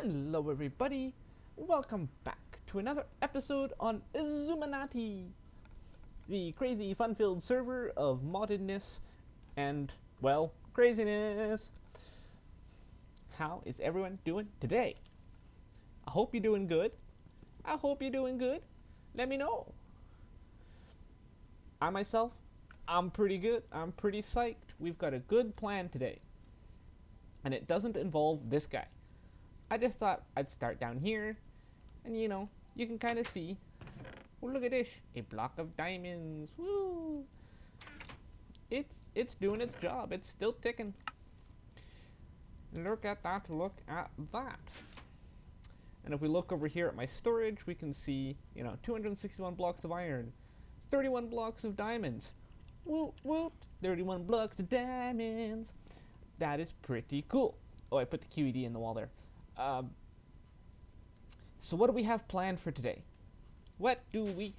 Hello everybody, welcome back to another episode on Xisuminati, the crazy fun-filled server of moddedness and, well, craziness. How is everyone doing today? I hope you're doing good. Let me know. I myself, I'm pretty good. I'm pretty psyched. We've got a good plan today. And it doesn't involve this guy. I just thought I'd start down here, and you can kind of see. Oh, look at this, a block of diamonds. Woo! It's doing its job. It's still ticking. Look at that, look at that. And if we look over here at my storage, we can see, 261 blocks of iron, 31 blocks of diamonds. Woot woot, 31 blocks of diamonds. That is pretty cool. Oh, I put the QED in the wall there. So what do we have planned for today? What do we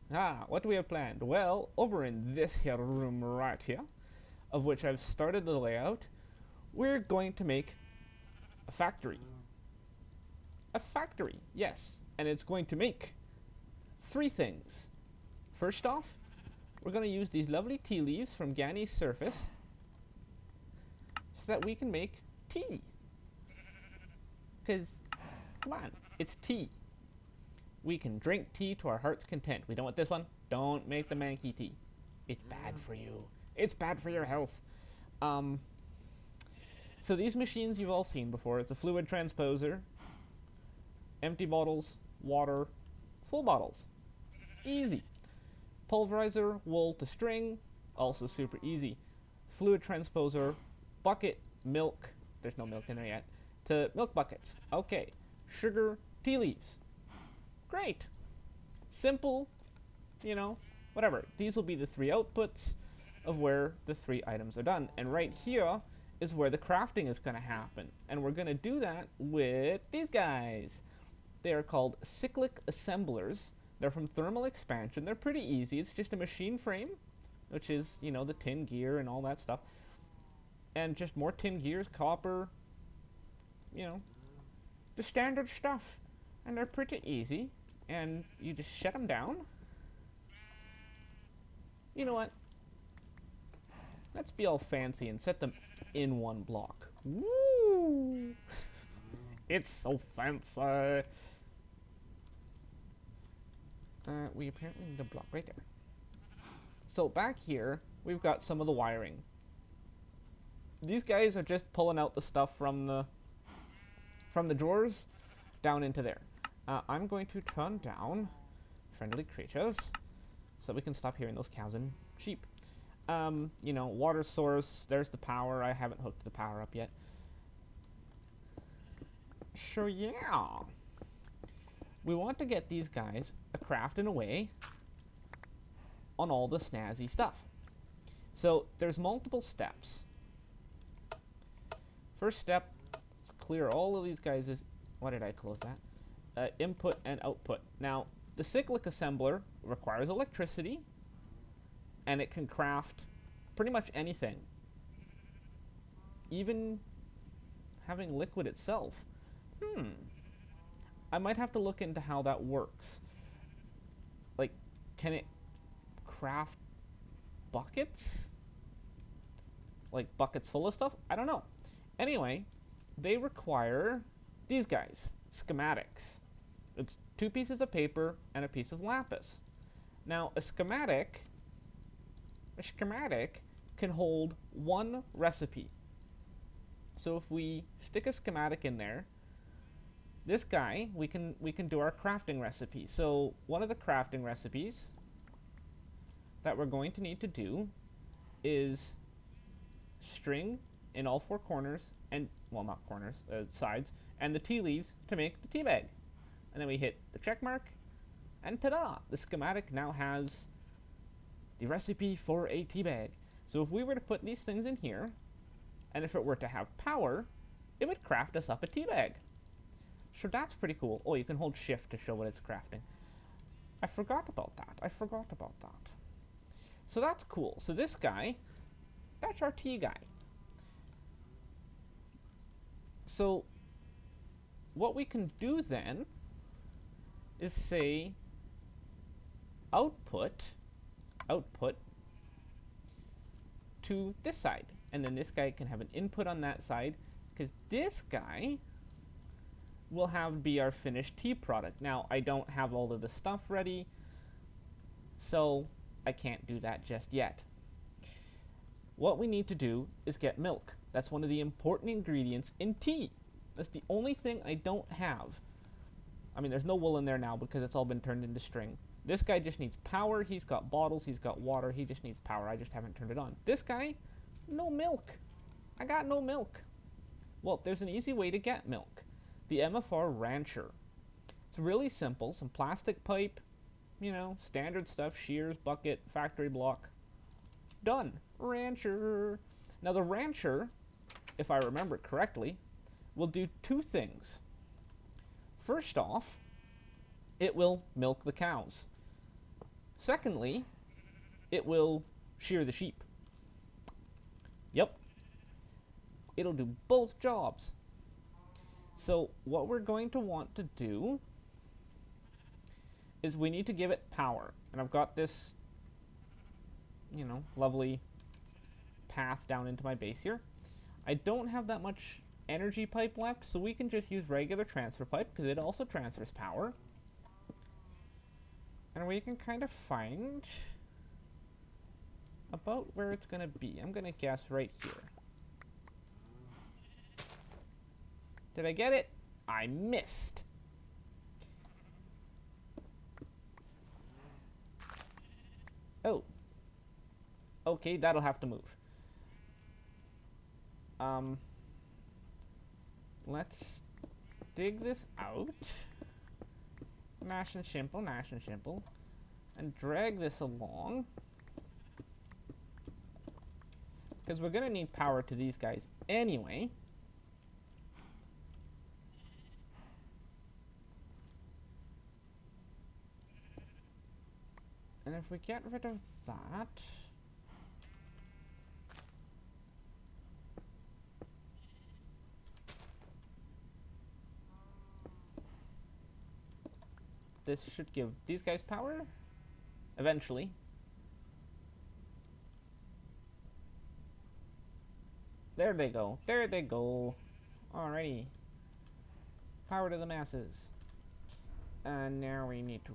have planned? Well, over in this here room right here, of which I've started the layout, we're going to make a factory. A factory, yes. And it's going to make 3 things. First off, we're going to use these lovely tea leaves from Gani's surface so that we can make tea. Because, come on, it's tea. We can drink tea to our heart's content. We don't want this one. Don't make the manky tea. It's bad for you. It's bad for your health. So these machines you've all seen before. It's a fluid transposer, empty bottles, water, full bottles. Easy. Pulverizer, wool to string, also super easy. Fluid transposer, bucket, milk. There's no milk in there yet. To milk buckets. Okay. Sugar, tea leaves. Great. Simple, whatever. These will be the 3 outputs of where the 3 items are done. And right here is where the crafting is going to happen. And we're going to do that with these guys. They are called cyclic assemblers. They're from thermal expansion. They're pretty easy. It's just a machine frame, which is, the tin gear and all that stuff. And just more tin gears, copper, the standard stuff. And they're pretty easy. And you just shut them down. You know what? Let's be all fancy and set them in one block. Woo! It's so fancy. We apparently need a block right there. So back here, we've got some of the wiring. These guys are just pulling out the stuff from the drawers down into there. I'm going to turn down friendly creatures so we can stop hearing those cows and sheep. Water source, there's the power. I haven't hooked the power up yet. So yeah, we want to get these guys crafting away on all the snazzy stuff. So there's multiple steps. First step, let's clear all of these guys. Why did I close that? Input and output. Now, the cyclic assembler requires electricity, and it can craft pretty much anything. Even having liquid itself. I might have to look into how that works. Like, can it craft buckets? Like buckets full of stuff? I don't know. Anyway, they require these guys, schematics. It's 2 pieces of paper and a piece of lapis. Now, a schematic can hold 1 recipe. So if we stick a schematic in there, this guy, we can do our crafting recipe. So one of the crafting recipes that we're going to need to do is string in all 4 corners, and, well, not corners, sides, and the tea leaves to make the tea bag. And then we hit the check mark, and ta-da! The schematic now has the recipe for a tea bag. So if we were to put these things in here, and if it were to have power, it would craft us up a tea bag. So that's pretty cool. Oh, you can hold shift to show what it's crafting. I forgot about that. So that's cool. So this guy, that's our tea guy. So what we can do then is say output to this side, and then this guy can have an input on that side, because this guy will have be our finished tea product. Now, I don't have all of the stuff ready, so I can't do that just yet. What we need to do is get milk. That's one of the important ingredients in tea. That's the only thing I don't have. I mean, there's no wool in there now because it's all been turned into string. This guy just needs power. He's got bottles. He's got water. He just needs power. I just haven't turned it on. This guy, no milk. I got no milk. Well, there's an easy way to get milk. The MFR Rancher. It's really simple. Some plastic pipe, you know, standard stuff. Shears, bucket, factory block. Done. Rancher. Now the Rancher, if I remember correctly, will do two things. First off, it will milk the cows. Secondly, it will shear the sheep. Yep. It'll do both jobs. So what we're going to want to do is we need to give it power. And I've got this, you know, lovely path down into my base here. I don't have that much energy pipe left, so we can just use regular transfer pipe because it also transfers power. And we can kind of find about where it's going to be. I'm going to guess right here. Did I get it? I missed. Oh. Okay, that'll have to move. Let's dig this out. Nice and simple, nice and simple. And drag this along. Because we're going to need power to these guys anyway. And if we get rid of that... this should give these guys power, eventually. There they go. There they go. Alrighty. Power to the masses. And now we need to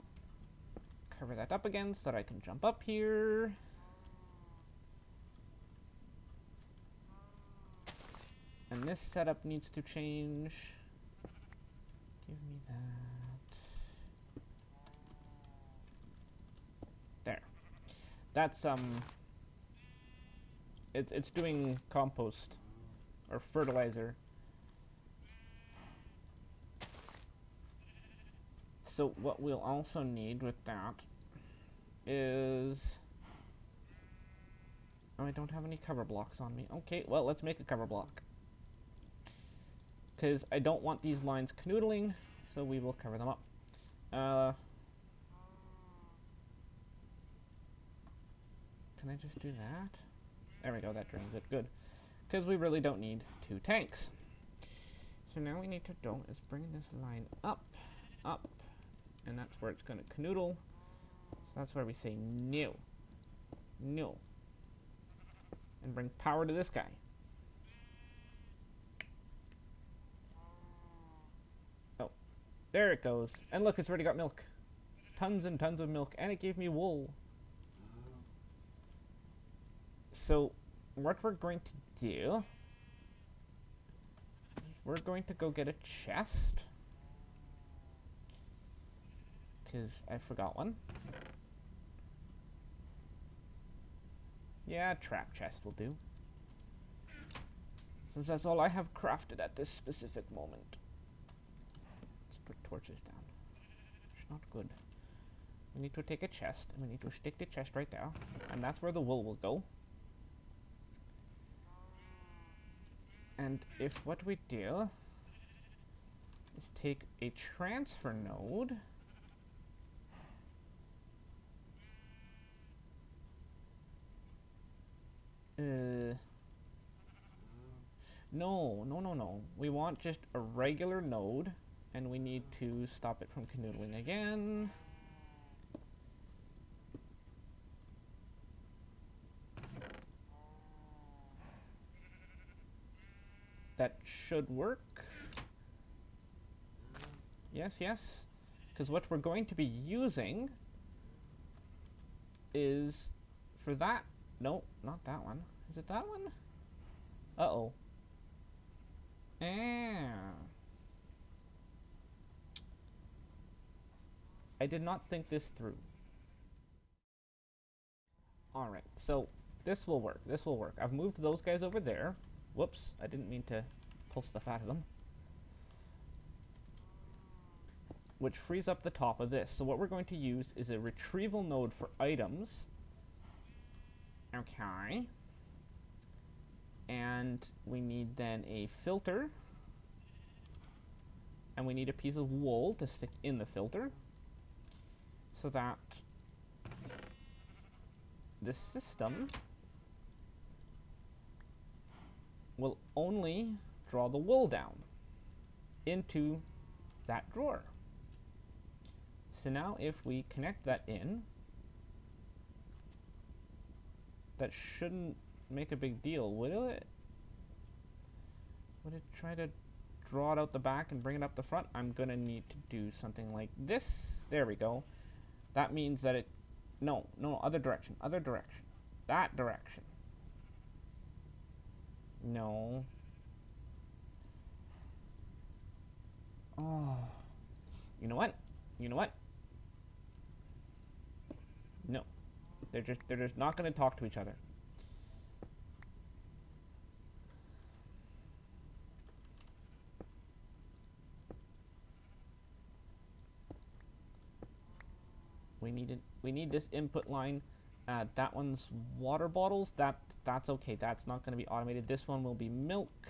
cover that up again so that I can jump up here. And this setup needs to change. Give me that. There. That's it's doing compost or fertilizer. So what we'll also need with that is, oh, I don't have any cover blocks on me. Okay, well, let's make a cover block. Because I don't want these lines canoodling, so we will cover them up. Can I just do that? There we go, that drains it. Good. Because we really don't need two tanks. So now we need to do is bring this line up, up, and that's where it's going to canoodle. So that's where we say no. No. And bring power to this guy. Oh, there it goes. And look, it's already got milk. Tons and tons of milk, and it gave me wool. So, what we're going to do, we're going to go get a chest, because I forgot one. Yeah, trap chest will do. Since that's all I have crafted at this specific moment. Let's put torches down. It's not good. We need to take a chest, and we need to stick the chest right there, and that's where the wool will go. And if what we do is take a transfer node, no. We want just a regular node And we need to stop it from canoodling again. That should work. Yes, yes. Because what we're going to be using is for that. No, not that one. Is it that one? Uh-oh. I did not think this through. Alright, so this will work. This will work. I've moved those guys over there. Whoops, I didn't mean to pull stuff out of them. Which frees up the top of this. So what we're going to use is a retrieval node for items. Okay. And we need then a filter. And we need a piece of wool to stick in the filter. So that this system will only draw the wool down into that drawer. So now if we connect that in, that shouldn't make a big deal, would it? Would it try to draw it out the back and bring it up the front? I'm gonna need to do something like this. There we go. That means that it, no, other direction, that direction. No. Oh. You know what? No. They're just not going to talk to each other. We need this input line. That one's water bottles. That's okay. That's not going to be automated. This one will be milk.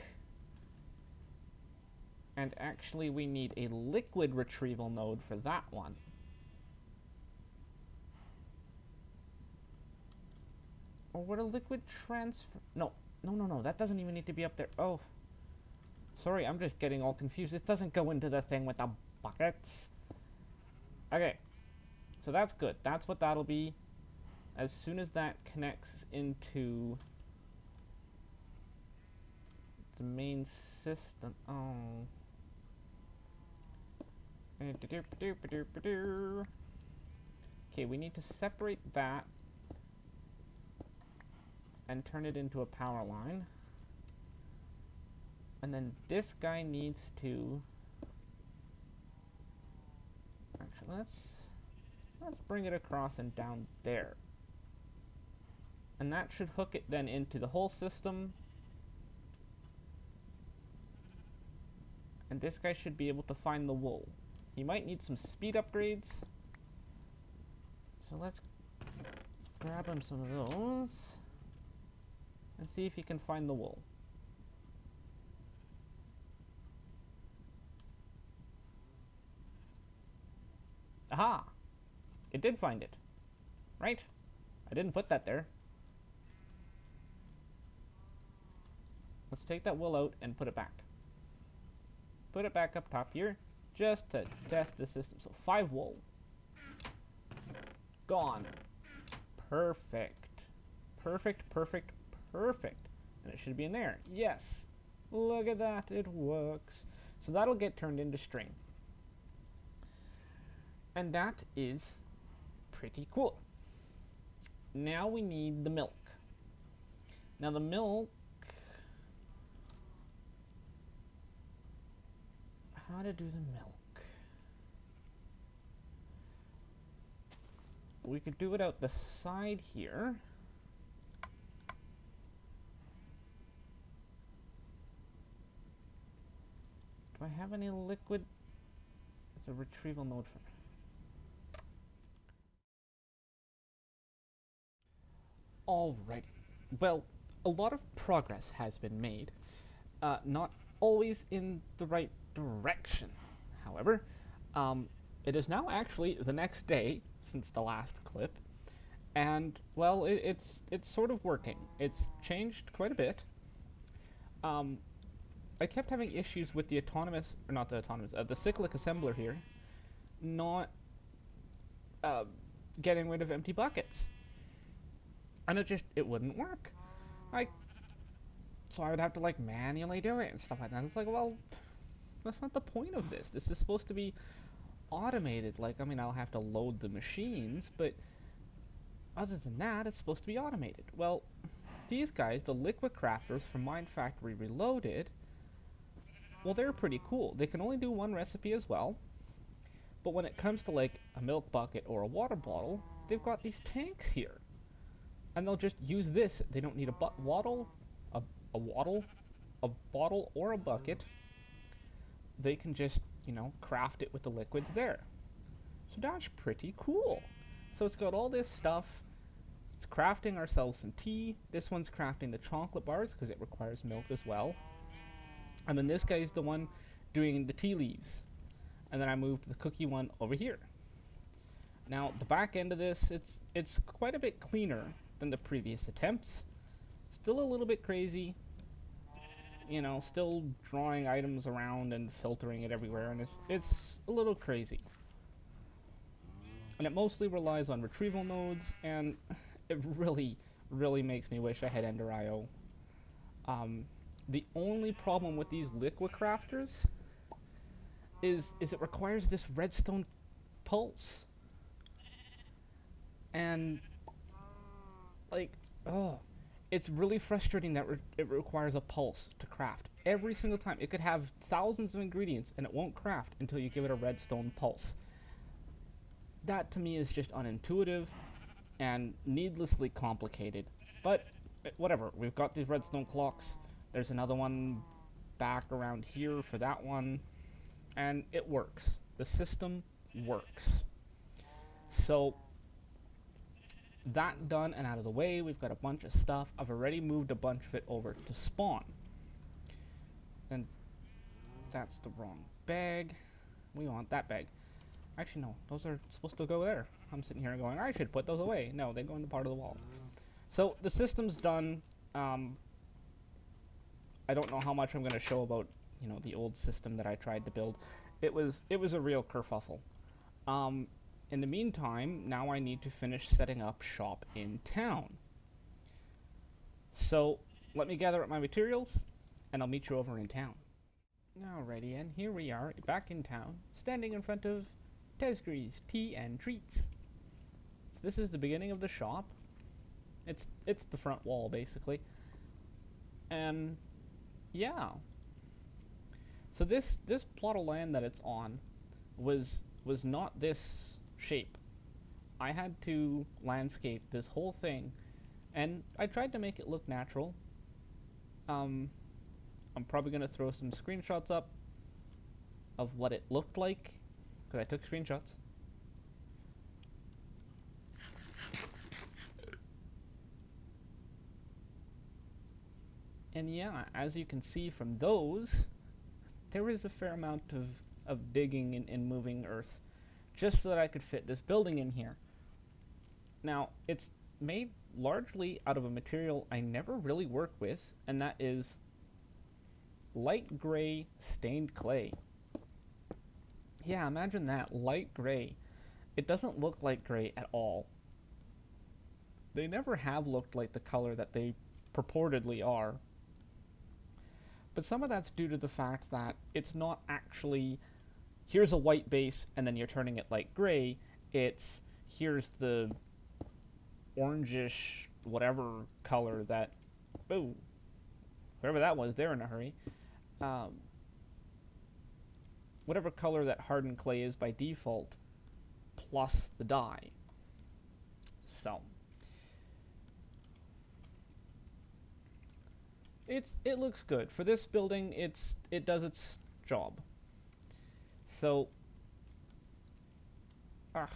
And actually, we need a liquid retrieval node for that one. Or would a liquid transfer? No. That doesn't even need to be up there. Oh. Sorry, I'm just getting all confused. It doesn't go into the thing with the buckets. Okay. So that's good. That's what that'll be. As soon as that connects into the main system. Oh. Okay, we need to separate that and turn it into a power line. And then this guy needs to... Actually, let's bring it across and down there. And that should hook it then into the whole system. And this guy should be able to find the wool. He might need some speed upgrades. So let's grab him some of those. And see if he can find the wool. Aha! It did find it. Right? I didn't put that there. Let's take that wool out and put it back. Put it back up top here, just to test the system. So 5 wool. Gone. Perfect. Perfect. And it should be in there. Yes. Look at that. It works. So that'll get turned into string. And that is pretty cool. Now we need the milk. Now the milk... How to do the milk? We could do it out the side here. Do I have any liquid? It's a retrieval node for... Alright. Well, a lot of progress has been made. Not always in the right direction, however. It is now actually the next day since the last clip, and well, it's sort of working. It's changed quite a bit. I kept having issues with the autonomous, or not the autonomous, the cyclic assembler here, not uh, getting rid of empty buckets. And it wouldn't work. So I would have to like manually do it and stuff like that. It's like, well, that's not the point of this. This is supposed to be automated. Like, I mean, I'll have to load the machines, but other than that, it's supposed to be automated. Well, these guys, the liquid crafters from Mine Factory Reloaded, well, they're pretty cool. They can only do one recipe as well, but when it comes to like a milk bucket or a water bottle, they've got these tanks here, and they'll just use this. They don't need a bottle, a bottle or a bucket. They can just, you know, craft it with the liquids there. So that's pretty cool. So it's got all this stuff. It's crafting ourselves some tea. This one's crafting the chocolate bars because it requires milk as well. And then this guy's the one doing the tea leaves. And then I moved the cookie one over here. Now the back end of this, it's quite a bit cleaner than the previous attempts. Still a little bit crazy. You know, still drawing items around and filtering it everywhere, and it's a little crazy. And it mostly relies on retrieval nodes, and it really, really makes me wish I had Ender IO. The only problem with these liquid crafters is it requires this redstone pulse. And, like, oh, it's really frustrating that it requires a pulse to craft. Every single time. It could have thousands of ingredients and it won't craft until you give it a redstone pulse. That to me is just unintuitive and needlessly complicated. But whatever, we've got these redstone clocks. There's another one back around here for that one. And it works. The system works. So that done and out of the way, we've got a bunch of stuff. I've already moved a bunch of it over to spawn. And that's the wrong bag. We want that bag. Actually, no, those are supposed to go there. I'm sitting here going, I should put those away. No, they go in the part of the wall. So the system's done. I don't know how much I'm going to show about, you know, the old system that I tried to build. It was a real kerfuffle. In the meantime, now I need to finish setting up shop in town. So let me gather up my materials, and I'll meet you over in town. Alrighty, and here we are, back in town, standing in front of Tesgree's Tea and Treats. So this is the beginning of the shop. It's the front wall, basically. And yeah. So this plot of land that it's on was not this shape. I had to landscape this whole thing, and I tried to make it look natural. I'm probably going to throw some screenshots up of what it looked like, because I took screenshots. And yeah, as you can see from those, there is a fair amount of digging and moving earth, just so that I could fit this building in here. Now, it's made largely out of a material I never really work with, and that is light gray stained clay. Yeah, imagine that, light gray. It doesn't look like gray at all. They never have looked like the color that they purportedly are. But some of that's due to the fact that it's not actually, here's a white base and then you're turning it light gray. It's, here's the orangish whatever color that, oh, whoever that was, they're in a hurry. Whatever color that hardened clay is by default, plus the dye. So it looks good. For this building, it does its job. So I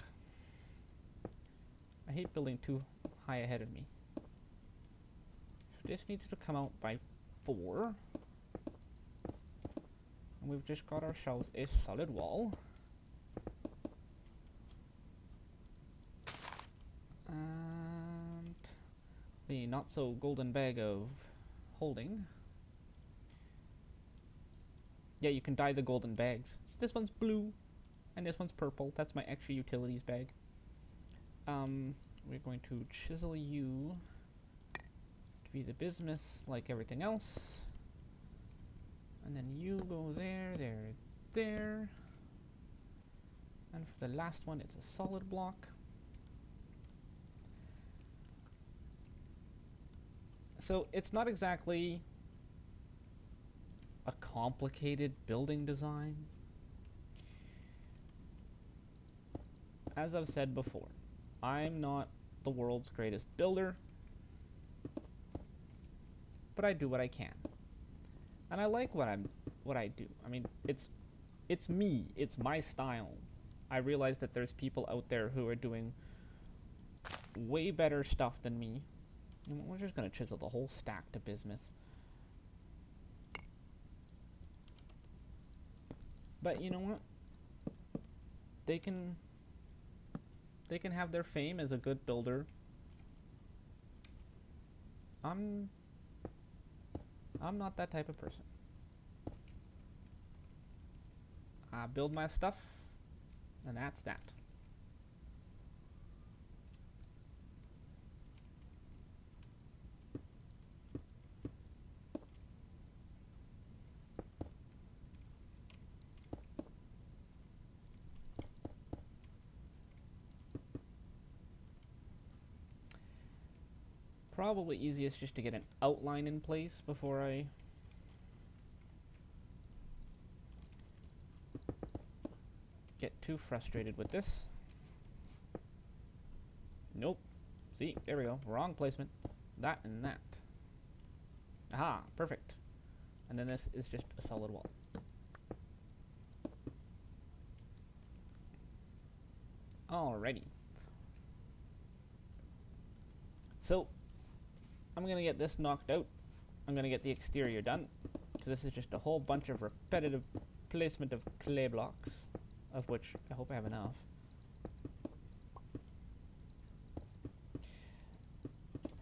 hate building too high ahead of me. So this needs to come out by 4. And we've just got ourselves a solid wall. And the not so golden bag of holding. Yeah, you can dye the golden bags. So this one's blue, and this one's purple. That's my extra utilities bag. We're going to chisel you to be the bismuth like everything else. And then you go there, there, there. And for the last one, it's a solid block. So it's not exactly a complicated building design. As I've said before, I'm not the world's greatest builder, but I do what I can. And I like what I do. I mean, it's me, it's my style. I realize that there's people out there who are doing way better stuff than me. And we're just gonna chisel the whole stack to bismuth. But you know what? They can have their fame as a good builder. I'm not that type of person. I build my stuff, and that's that. Probably easiest just to get an outline in place before I get too frustrated with this. Nope. See, there we go. Wrong placement. That and that. Aha, perfect. And then this is just a solid wall. Alrighty. So, I'm going to get this knocked out. I'm going to get the exterior done. This is just a whole bunch of repetitive placement of clay blocks, of which I hope I have enough.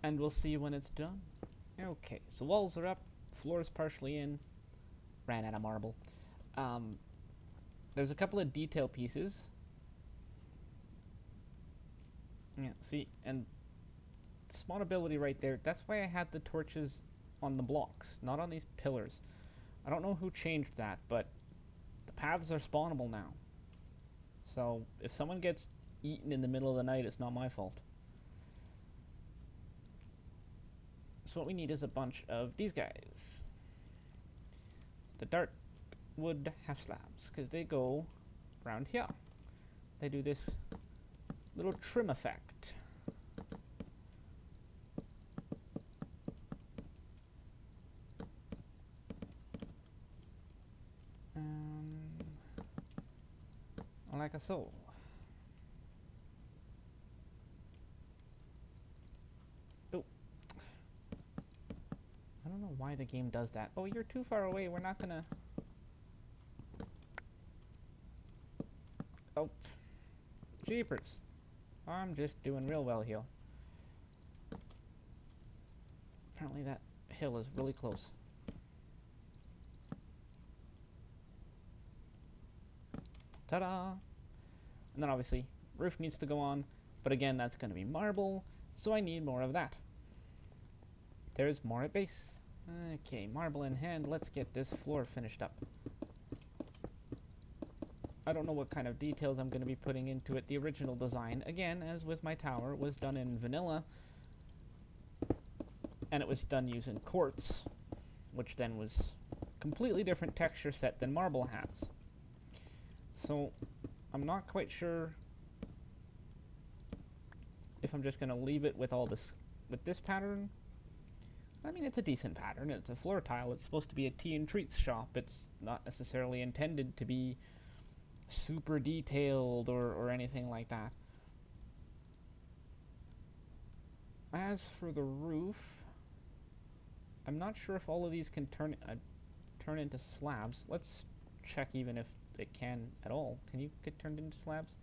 And we'll see when it's done. Okay, so walls are up, floor's partially in. Ran out of marble. There's a couple of detail pieces. Yeah, see, and spawnability right there. That's why I had the torches on the blocks, not on these pillars. I don't know who changed that, but the paths are spawnable now. So if someone gets eaten in the middle of the night, it's not my fault. So what we need is a bunch of these guys. The dark wood half slabs, because they go around here. They do this little trim effect. Like so. Oh. I don't know why the game does that. Oh, you're too far away. We're not gonna... Oh. Jeepers. I'm just doing real well here. Apparently that hill is really close. Ta-da! And then obviously, roof needs to go on, but again, that's going to be marble, so I need more of that. There's more at base. Okay, marble in hand, let's get this floor finished up. I don't know what kind of details I'm going to be putting into it. The original design, again, as with my tower, was done in vanilla, and it was done using quartz, which then was a completely different texture set than marble has. So, I'm not quite sure if I'm just going to leave it with all this, with this pattern. I mean, it's a decent pattern. It's a floor tile. It's supposed to be a tea and treats shop. It's not necessarily intended to be super detailed or anything like that. As for the roof, I'm not sure if all of these can turn into slabs. Let's check even if it can at all. Can you get turned into slabs?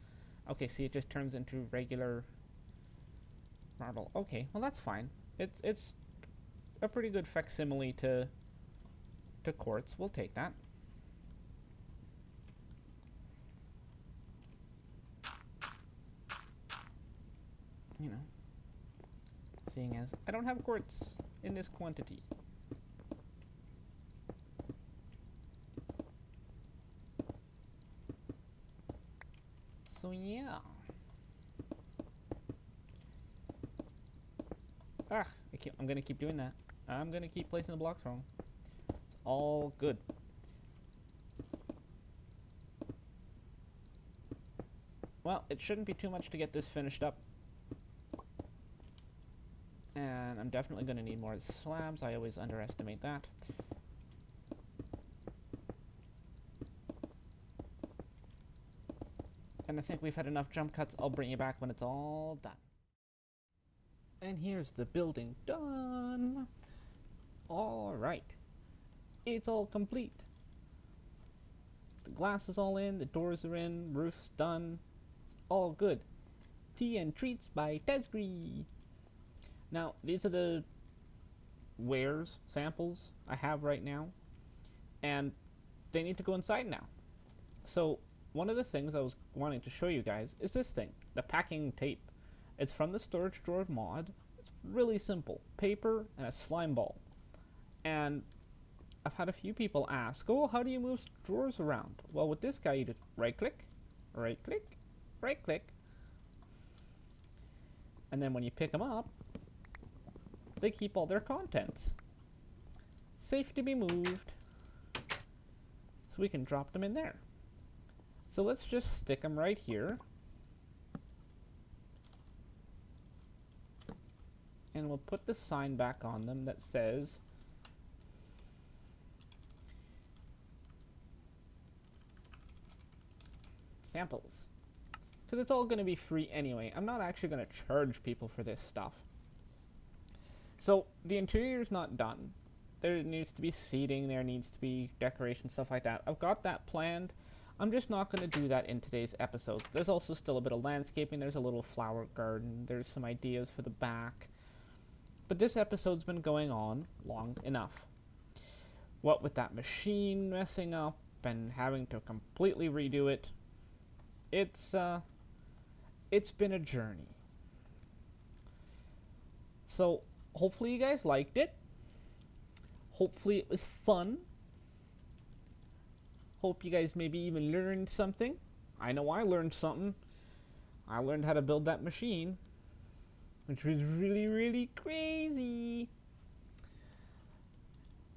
Okay, see, it just turns into regular marble. Okay, well that's fine. It's a pretty good facsimile to quartz. We'll take that. seeing as I don't have quartz in this quantity. So yeah. I'm gonna keep doing that. I'm gonna keep placing the blocks wrong. It's all good. Well, it shouldn't be too much to get this finished up. And I'm definitely gonna need more slabs. I always underestimate that. And I think we've had enough jump cuts. I'll bring you back when it's all done. And here's the building done. All right. It's all complete. The glass is all in, the doors are in, roof's done. It's all good. Tea and treats by Tesgree. Now, these are the wares, samples I have right now. And they need to go inside now. So, one of the things I was wanting to show you guys is this thing, the packing tape. It's from the storage drawer mod. It's really simple. Paper and a slime ball. And I've had a few people ask, oh, how do you move drawers around? Well, with this guy, you just right click, right click, right click. And then when you pick them up, they keep all their contents. Safe to be moved. So we can drop them in there. So let's just stick them right here. And we'll put the sign back on them that says samples. Because it's all going to be free anyway. I'm not actually going to charge people for this stuff. So the interior is not done. There needs to be seating, there needs to be decoration, stuff like that. I've got that planned. I'm just not going to do that in today's episode. There's also still a bit of landscaping. There's a little flower garden. There's some ideas for the back. But this episode's been going on long enough. What with that machine messing up and having to completely redo it, it's been a journey. So hopefully you guys liked it. Hopefully it was fun. Hope you guys maybe even learned something. I know I learned something. I learned how to build that machine, which was really, really crazy.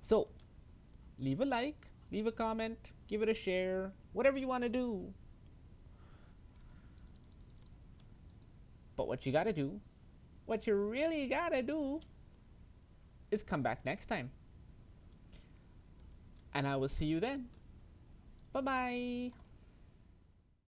So, leave a like, leave a comment, give it a share, whatever you want to do. But what you gotta do, what you really gotta do, is come back next time. And I will see you then. Bye-bye.